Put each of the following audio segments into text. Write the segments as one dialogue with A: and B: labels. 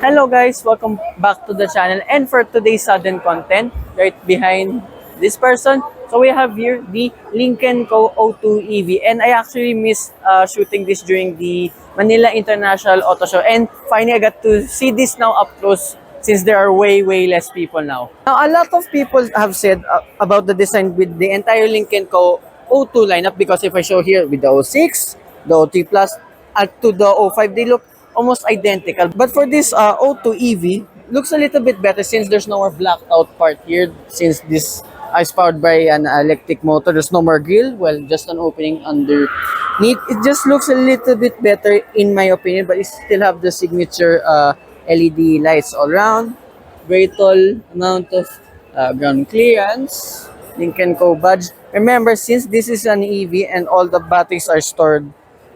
A: Hello guys, welcome back to the channel, and for today's sudden content, right behind this person, so we have here the Lynk Co O2 EV, and I actually missed shooting this during the Manila International Auto Show, and finally I got to see this now up close since there are way less people now. Now a lot of people have said about the design with the entire Lynk Co O2 lineup, because if I show here with the O6, the O3 Plus, to the O5, they look almost identical. But for this O2 EV, looks a little bit better since there's no more blacked out part here. Since this is powered by an electric motor, there's no more grill. Well, just an opening underneath. It just looks a little bit better in my opinion, but it still have the signature LED lights all around. Very tall amount of ground clearance. Lynk & Co badge. Remember, since this is an EV and all the batteries are stored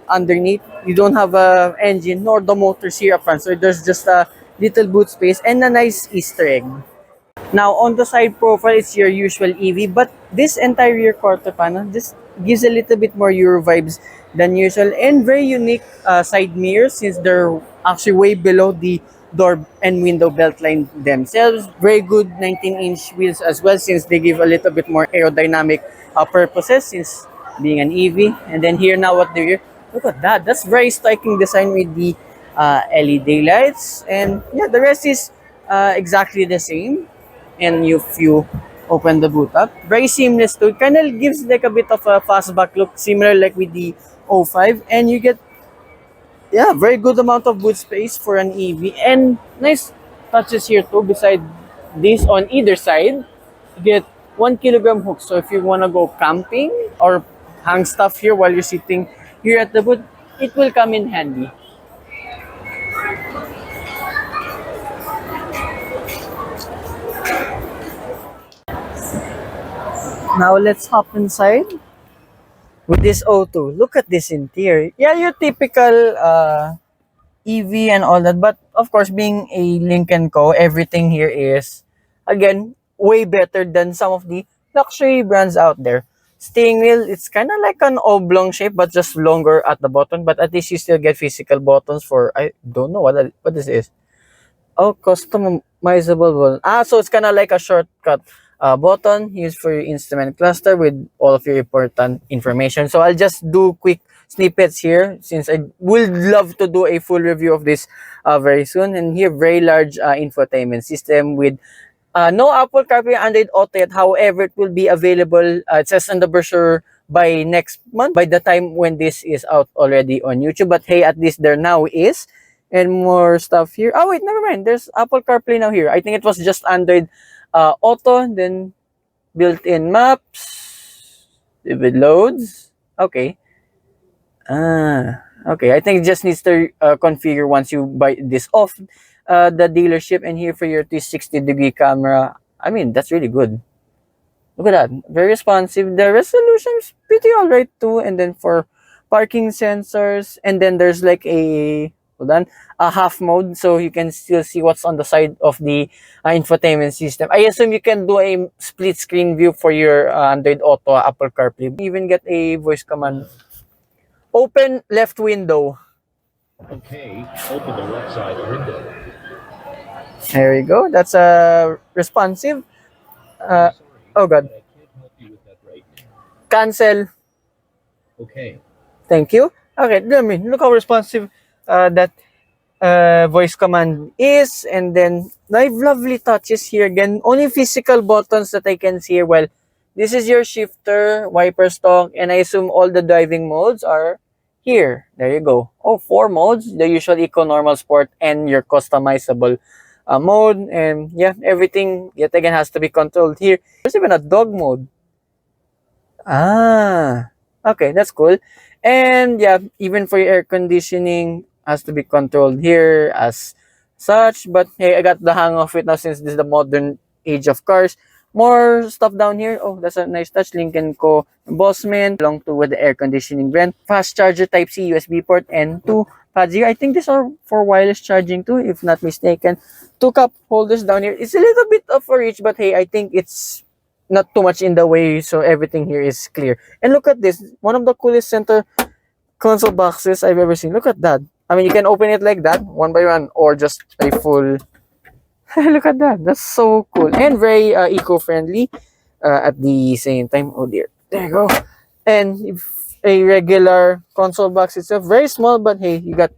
A: underneath, you don't have a engine nor the motors here up front, so there's just a little boot space and a nice Easter egg. Now on the side profile, it's your usual EV, but this entire rear quarter panel just gives a little bit more Euro vibes than usual, and very unique side mirrors since they're actually way below the door and window belt line themselves. Very good 19-inch wheels as well, since they give a little bit more aerodynamic purposes since being an EV. And then here now at the rear, look at that. That's very striking design with the LED lights. And yeah, the rest is exactly the same. And if you open the boot up, very seamless too. It kind of gives like a bit of a fastback look, similar like with the O5. And you get, yeah, very good amount of boot space for an EV. And nice touches here too. Beside this, on either side, you get 1 kilogram hook. So if you want to go camping or hang stuff here while you're sitting here at the boot, it will come in handy. Now let's hop inside with this O2. Look at this interior. Yeah, your typical EV and all that, but of course, being a Lynk & Co, everything here is, again, way better than some of the luxury brands out there. Steering wheel, it's kind of like an oblong shape, but just longer at the bottom. But at least you still get physical buttons for, I don't know what this is. Oh, customizable one. So it's kind of like a shortcut button used for your instrument cluster with all of your important information. So I'll just do quick snippets here, since I would love to do a full review of this very soon. And here, very large infotainment system with no Apple CarPlay, Android Auto yet. However, it will be available, it says on the brochure, by next month, by the time when this is out already on YouTube. But hey, at least there now is. And more stuff here. Oh wait, never mind. There's Apple CarPlay now here. I think it was just Android Auto, then built-in maps. If it loads. Okay. Okay. I think it just needs to configure once you buy this off the dealership. And here for your 360-degree camera. I mean, that's really good. Look at that. Very responsive. The resolution is pretty alright too. And then for parking sensors. And then there's like a half mode, so you can still see what's on the side of the infotainment system. I assume you can do a split screen view for your Android Auto, Apple CarPlay. You even get a voice command. Open left window.
B: Okay, open the left side window.
A: There you go. That's responsive. Oh god.
B: I can't help you with that right now.
A: Cancel.
B: Okay.
A: Thank you. Okay, I mean, look how responsive that voice command is. And then I have lovely touches here. Again, only physical buttons that I can see here. Well, this is your shifter, wiper stalk, and I assume all the driving modes are here. There you go. Oh, 4 modes: the usual, eco, normal, sport, and your customizable mode. And yeah, everything yet again has to be controlled here. There's even a dog mode. Okay, that's cool. And yeah, even for your air conditioning, has to be controlled here as such. But hey, I got the hang of it now since this is the modern age of cars. More stuff down here. Oh, that's a nice touch. Lynk & Co embossment along to with the air conditioning brand. Fast charger type C USB port and 2 pads here. I think these are for wireless charging too, if not mistaken. 2 cup holders down here. It's a little bit of a reach, but hey, I think it's not too much in the way, so everything here is clear. And look at this. One of the coolest center console boxes I've ever seen. Look at that. I mean, you can open it like that, one by one, or just a full. Look at that. That's so cool. And very eco-friendly at the same time. Oh dear. There you go. And if a regular console box itself, very small, but hey, you got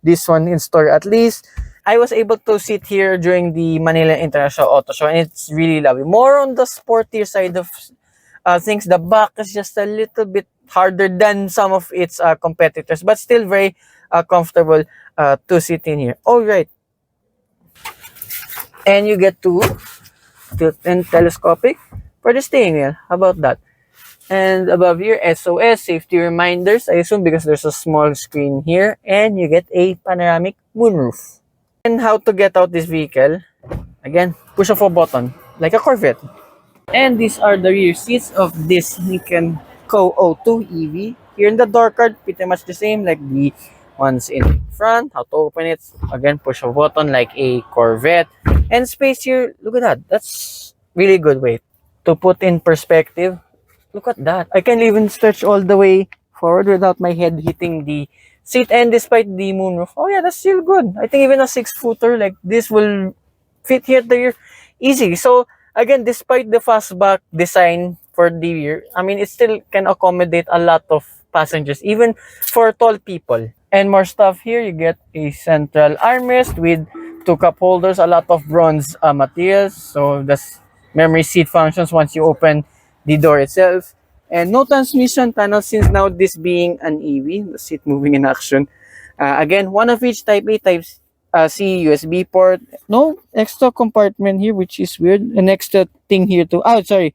A: this one in store at least. I was able to sit here during the Manila International Auto Show, and it's really lovely. More on the sportier side of things. The back is just a little bit harder than some of its competitors, but still very comfortable to sit in here. All right. And you get to tilt and telescopic for the steering wheel. How about that? And above here, SOS, safety reminders, I assume, because there's a small screen here. And you get a panoramic moonroof. And how to get out this vehicle? Again, push of a button, like a Corvette. And these are the rear seats of this Lynk Co O2 EV. Here in the door card, pretty much the same like the ones in front. How to open it? Again, push a button like a Corvette. And space here, look at that. That's really good way to put in perspective. Look at that. I can even stretch all the way forward without my head hitting the seat. And despite the moonroof, oh yeah, that's still good. I think even a 6-footer like this will fit here there easy. So again, despite the fastback design for the rear, I mean, it still can accommodate a lot of passengers, even for tall people. And more stuff here, you get a central armrest with 2 cup holders, a lot of bronze materials. So that's memory seat functions once you open the door itself. And no transmission panel, since now this being an EV, the seat moving in action. Again, one of each type A, type C USB port. No extra compartment here, which is weird. An extra thing here too. Oh, sorry.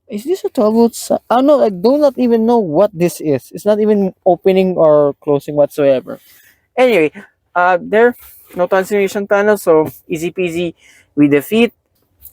A: Is this a 12-volt? Oh no, I do not even know what this is. It's not even opening or closing whatsoever. Anyway, there, no transmission panel, so easy peasy with the feet.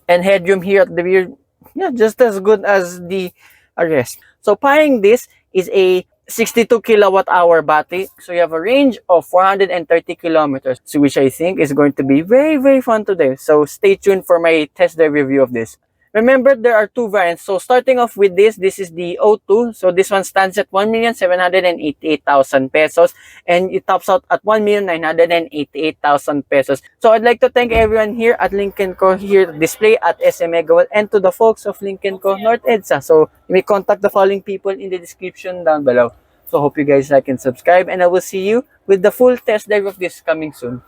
A: And headroom here at the rear, yeah, just as good as the rest. So powering this is a 62 kilowatt hour battery. So you have a range of 430 kilometers, so which I think is going to be very, very fun today. So stay tuned for my test drive review of this. Remember, there are 2 variants. So starting off with this is the O2. So this one stands at 1,788,000 pesos. And it tops out at 1,988,000 pesos. So I'd like to thank everyone here at Lynk & Co here display at SM Megawell, and to the folks of Lynk & Co North Edsa. So you may contact the following people in the description down below. So hope you guys like and subscribe. And I will see you with the full test drive of this coming soon.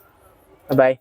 A: Bye-bye.